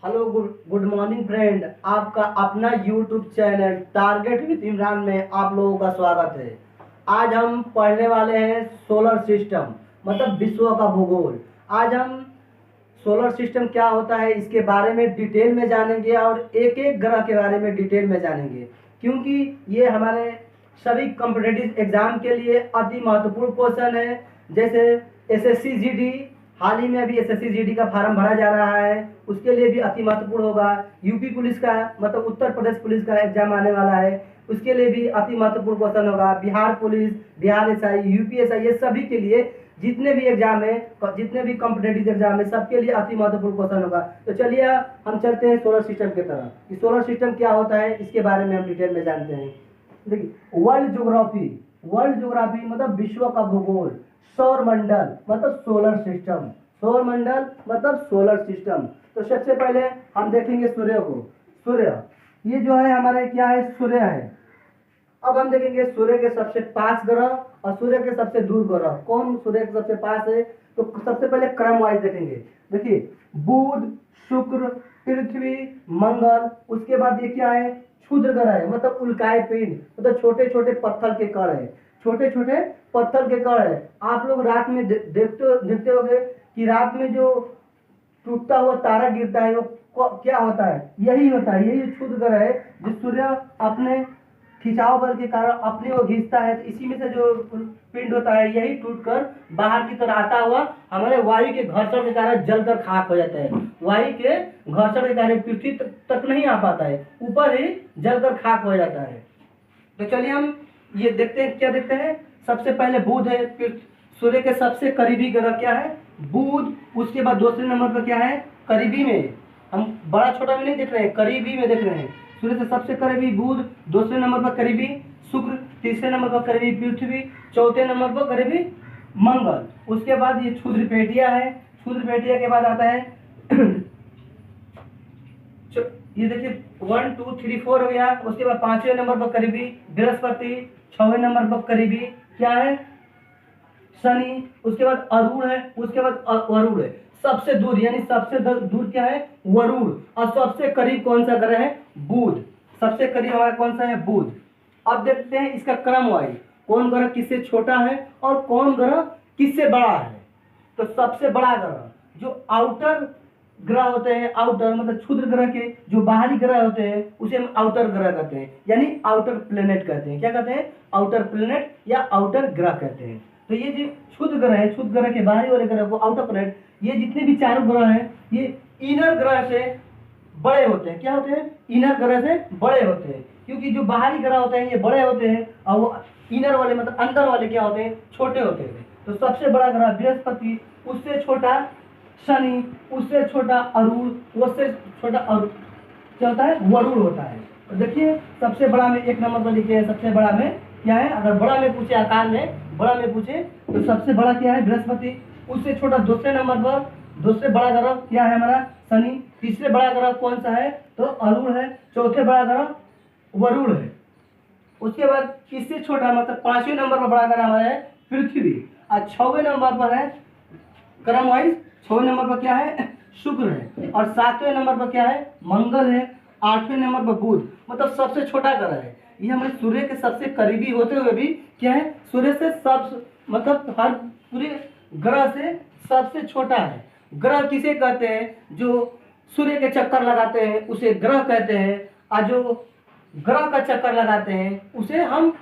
Hello, good morning friend. आपका अपना YouTube channel target with Imran में आप लोगों का स्वागत है। आज हम पढ़ने वाले हैं सोलर सिस्टम, मतलब विश्व का भूगोल। आज हम सोलर सिस्टम क्या होता है इसके बारे में डिटेल में जानेंगे और एक एक ग्रह के बारे में डिटेल में जानेंगे, क्योंकि ये हमारे सभी कॉम्पिटिटिव एग्जाम के लिए अति महत्वपूर्ण क्वेश्चन है। जैसे एसएससी जीडी, हाल ही में अभी एसएससी जीडी का फार्म भरा जा रहा है, उसके लिए भी अति महत्वपूर्ण होगा। यूपी पुलिस का, मतलब उत्तर प्रदेश पुलिस का एग्जाम आने वाला है, उसके लिए भी अति महत्वपूर्ण क्वेश्चन होगा। Bihar police, Bihar SI, UPSI, ये सभी के लिए जितने भी एग्जाम है, जितने भी कॉम्पिटेटिव एग्जाम है, सबके लिए अति महत्वपूर्ण क्वेश्चन होगा। तो चलिए हम चलते हैं सोलर सिस्टम की तरफ कि सोलर सिस्टम क्या होता है, इसके बारे में हम डिटेल में जानते हैं। देखिए, वर्ल्ड ज्योग्राफी मतलब विश्व का भूगोल। सौर मंडल मतलब सोलर सिस्टम। सौर मंडल मतलब सोलर सिस्टम। तो सबसे पहले हम देखेंगे सूर्य को। सूर्य, ये जो है हमारे क्या है, सूर्य है। अब हम देखेंगे सूर्य के सबसे पास ग्रह और सूर्य के सबसे दूर ग्रह। कौन सूर्य के सबसे पास है, तो सबसे पहले क्रम वाइज देखेंगे। देखिए, बुध, शुक्र, पृथ्वी, मंगल। उसके बाद ये क्या है, क्षुद्र ग्रह है, मतलब उल्काए पिंड, मतलब छोटे छोटे पत्थर के कण है। छोटे छोटे पत्थर के कण है। आप लोग रात में देखते होंगे कि रात में जो टूटता हुआ तारा गिरता है, वो क्या होता है, यही होता है, यही क्षुद्र ग्रह है जो सूर्य अपने खिंचाव बल के कारण अपने को खींचता है। तो इसी में से जो पिंड होता है, यही टूटकर बाहर की तरफ आता हुआ हमारे वायु के घर्षण के कारण जलकर खाक हो जाता है। वायु के घर्षण के कारण पृथ्वी तक नहीं आ पाता है, ऊपर ही जलकर खाक हो जाता है। तो चलिए हम ये देखते हैं, क्या देखते हैं। सबसे पहले बुध है, फिर सूर्य के सबसे करीबी ग्रह क्या है, बुध। उसके बाद दूसरे नंबर पर क्या है, करीबी में, हम बड़ा छोटा में नहीं देख रहे हैं, करीबी में देख रहे हैं। सूर्य से सबसे करीबी बुध, दूसरे नंबर पर करीबी शुक्र, तीसरे नंबर पर करीबी पृथ्वी, चौथे नंबर पर करीबी मंगल। उसके बाद ये क्षुद्र पेटिया है। क्षुद्र पेटिया के बाद आता है ये देखिए 1 2 3 4 हो गया। उसके बाद पांचवें नंबर पर करीबी बृहस्पति, छठवें नंबर पर करीबी क्या है, शनि। उसके बाद अरुण है, उसके बाद वरुण है। सबसे दूर यानी सबसे दूर क्या है, वरुण। और सबसे करीब कौन सा ग्रह है, बुध। सबसे करीब हमारा कौन सा है, बुध। अब देखते हैं इसका क्रम वाइज, कौन ग्रह किससे छोटा है और कौन ग्रह किससे बड़ा है। तो सबसे बड़ा ग्रह जो आउटर ग्रह होते हैं, आउटर मतलब क्षुद्र ग्रह के जो बाहरी ग्रह होते हैं, उसे हम आउटर ग्रह कहते हैं, यानी आउटर प्लेनेट कहते हैं। क्या कहते हैं, आउटर प्लेनेट या आउटर ग्रह कहते हैं। तो ये जो क्षुद्र ग्रह है, क्षुद्र ग्रह के बाहरी वाले ग्रह को आउटर प्लेनेट, ये जितने भी चारों ग्रह हैं, ये इनर ग्रह से बड़े होते हैं। क्या होते हैं, इनर ग्रह से बड़े होते हैं, क्योंकि जो बाहरी ग्रह होते हैं ये बड़े होते हैं और वो इनर वाले मतलब अंदर वाले क्या होते हैं, छोटे होते हैं। तो सबसे बड़ा ग्रह बृहस्पति, उससे छोटा शनि, उससे छोटा अरुण, उससे छोटा क्या होता है, वरुण होता है। तो देखिए सबसे बड़ा में एक नंबर पर लिखे हैं, सबसे बड़ा में क्या है, अगर बड़ा में पूछे, आकार में बड़ा में पूछे तो सबसे बड़ा क्या है, बृहस्पति। उससे छोटा दूसरे नंबर पर, दूसरे बड़ा ग्रह क्या है हमारा, शनि। तीसरे बड़ा ग्रह कौन सा है, तो अरुण है। चौथे बड़ा ग्रह वरुण है। उसके बाद इससे छोटा मतलब पांचवें नंबर पर बड़ा ग्रह हमारा है पृथ्वी। और छठवें नंबर पर है क्रम वाइज, छठवें नंबर पर क्या है, शुक्र है। और सातवें नंबर पर क्या है, मंगल है। आठवें नंबर पर बुध, मतलब सबसे छोटा ग्रह है। ये हमारे सूर्य के सबसे करीबी होते हुए भी क्या है, सूर्य से सब मतलब हर पूरे ग्रह से सबसे छोटा है। ग्रह किसे कहते हैं, जो सूर्य के चक्कर लगाते हैं उसे ग्रह कहते हैं, और जो ग्रह का चक्कर लगाते हैं उसे हम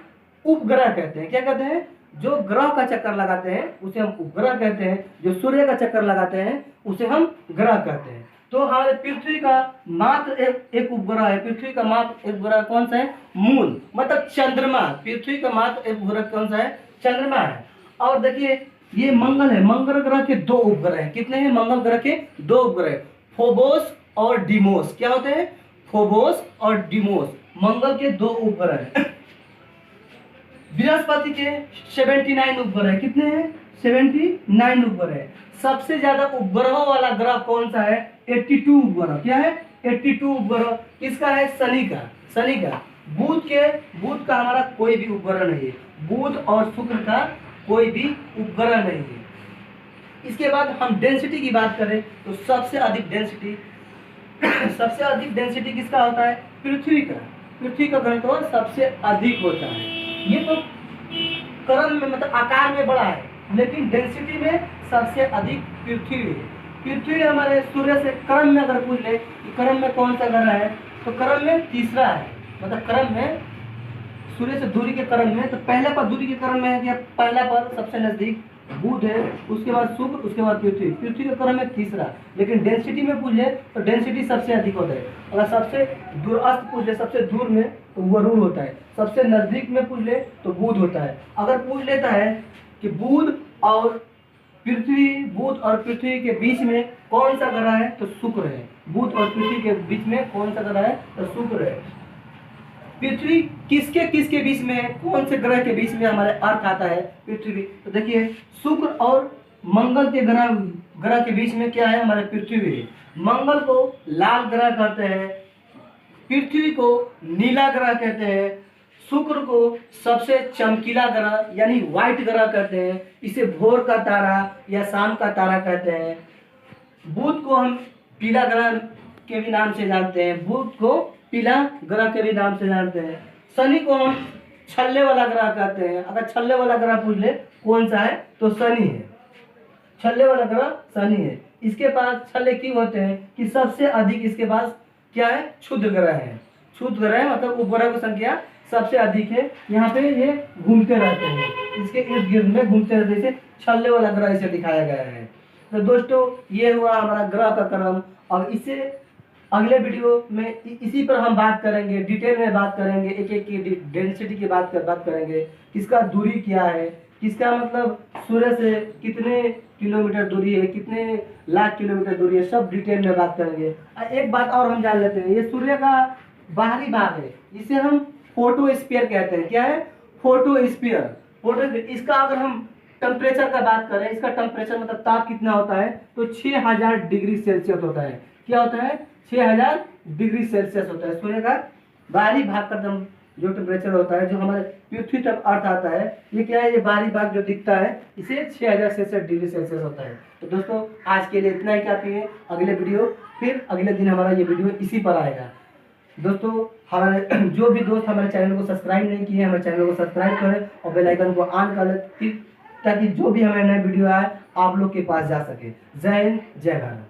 उपग्रह कहते हैं। क्या कहते हैं, जो ग्रह का चक्कर लगाते हैं उसे हम उपग्रह कहते हैं, जो सूर्य का चक्कर लगाते हैं उसे हम ग्रह कहते हैं। तो हमारे पृथ्वी का मात्र एक उपग्रह है। पृथ्वी का मात्र एक उपग्रह कौन सा है, मून मतलब चंद्रमा। पृथ्वी का मात्र एक उपग्रह कौन सा है, चंद्रमा है। और देखिए ये मंगल है, मंगल ग्रह के दो उपग्रह हैं। कितने हैं, मंगल ग्रह के दो उपग्रह, फोबोस और डिमोस। क्या होते हैं, फोबोस और डिमोस, मंगल के दो उपग्रह हैं। बृहस्पति के 79 उपग्रह है। कितने हैं, 79 उपग्रह है। सबसे ज्यादा उपग्रहों वाला ग्रह कौन सा है, 82 उपग्रह। क्या है, 82 उपग्रह। किसका है, शनि का। शनि का। बुध का हमारा कोई भी उपग्रह नहीं है। बुध और शुक्र का कोई भी उपग्रह नहीं है। इसके बाद हम डेंसिटी की बात करें तो सबसे अधिक डेंसिटी सबसे अधिक डेंसिटी किसका होता है? पृथ्वी का। पृथ्वी का घनत्व सबसे अधिक होता है। ये तो क्रम में मतलब आकार में बड़ा है, लेकिन डेंसिटी में सबसे अधिक पृथ्वी है। पृथ्वी हमारे सूर्य से क्रम में अगर पूछ ले कि क्रम में कौन सा ग्रह है, तो क्रम में तीसरा है। मतलब क्रम में सूर्य से दूरी के क्रम में तो पहले पर दूरी के क्रम में है कि पहला पर सबसे नजदीक बुध है, उसके बाद शुक्र, उसके बाद पृथ्वी। पृथ्वी के क्रम में तीसरा। लेकिन डेंसिटी में पूछ ले तो डेंसिटी सबसे अधिक होता है। अगर सबसे दूरस्थ पूछ ले, सबसे दूर में, तो वरुण होता है। सबसे नजदीक में पूछ ले तो बुध होता है। अगर पूछ लेता है कि बुध और पृथ्वी के बीच में कौन सा ग्रह है, तो शुक्र है। बुध और पृथ्वी के बीच में कौन सा ग्रह है, तो शुक्र है। पृथ्वी किसके किसके बीच में है, कौन से ग्रह के बीच में हमारे अर्थ आता है, पृथ्वी। तो देखिए शुक्र और मंगल के ग्रह के बीच में क्या है, हमारे पृथ्वी है। मंगल को लाल ग्रह कहते हैं, पृथ्वी को नीला ग्रह कहते हैं, शुक्र को सबसे चमकीला ग्रह यानी व्हाइट ग्रह कहते हैं। इसे भोर का तारा या शाम का तारा कहते हैं। बुध को हम पीला ग्रह के भी नाम से जानते हैं। बुध को पीला ग्रह के भी नाम से जानते हैं। शनि को हम छल्ले वाला ग्रह कहते हैं। अगर छल्ले वाला ग्रह पूछ ले कौन सा है, तो शनि है। छल्ले वाला ग्रह शनि है। इसके पास छल्ले क्यों होते हैं कि सबसे अधिक इसके पास क्या है, क्षुद्र ग्रह है। क्षुद्र ग्रह मतलब उपग्रह की संख्या सबसे अधिक है। यहाँ पे ये घूमते रहते हैं, इसके इर्द गिर्द में घूमते रहते हैं। इसे छल्ले वाला ग्रह इसे दिखाया गया है। तो दोस्तों ये हुआ हमारा ग्रह का क्रम। अब इसे अगले वीडियो में इसी पर हम बात करेंगे, डिटेल में बात करेंगे, एक एक की डेंसिटी की बात करेंगे, किसका दूरी क्या है, किसका मतलब सूर्य से कितने किलोमीटर दूरी है, कितने लाख किलोमीटर दूरी है, सब डिटेल में बात करेंगे। एक बात और हम जान लेते हैं, ये सूर्य का बाहरी भाग है, इसे हम फोटोस्फीयर कहते हैं। क्या है, फोटोस्फीयर। इसका अगर हम टेम्परेचर का बात करें, इसका टेम्परेचर मतलब ताप कितना होता है, तो 6000 डिग्री सेल्सियस होता है। क्या होता है, 6000 डिग्री सेल्सियस होता है सूर्य का बाहरी भाग का जो टेम्परेचर होता है, जो हमारे पृथ्वी तक अर्थ आता है। ये क्या है, ये बाहरी भाग जो दिखता है इसे 6000 डिग्री सेल्सियस होता है। तो दोस्तों आज के लिए इतना ही काफी है। अगले वीडियो फिर अगले दिन हमारा ये वीडियो इसी पर आएगा। दोस्तों हमारे जो भी दोस्त हमारे चैनल को सब्सक्राइब नहीं किए, हमारे चैनल को सब्सक्राइब करें और बेल आइकन को ऑन कर लें, ताकि जो भी हमारे नए वीडियो आए आप लोग के पास जा सके। जय हिंद, जय भारत।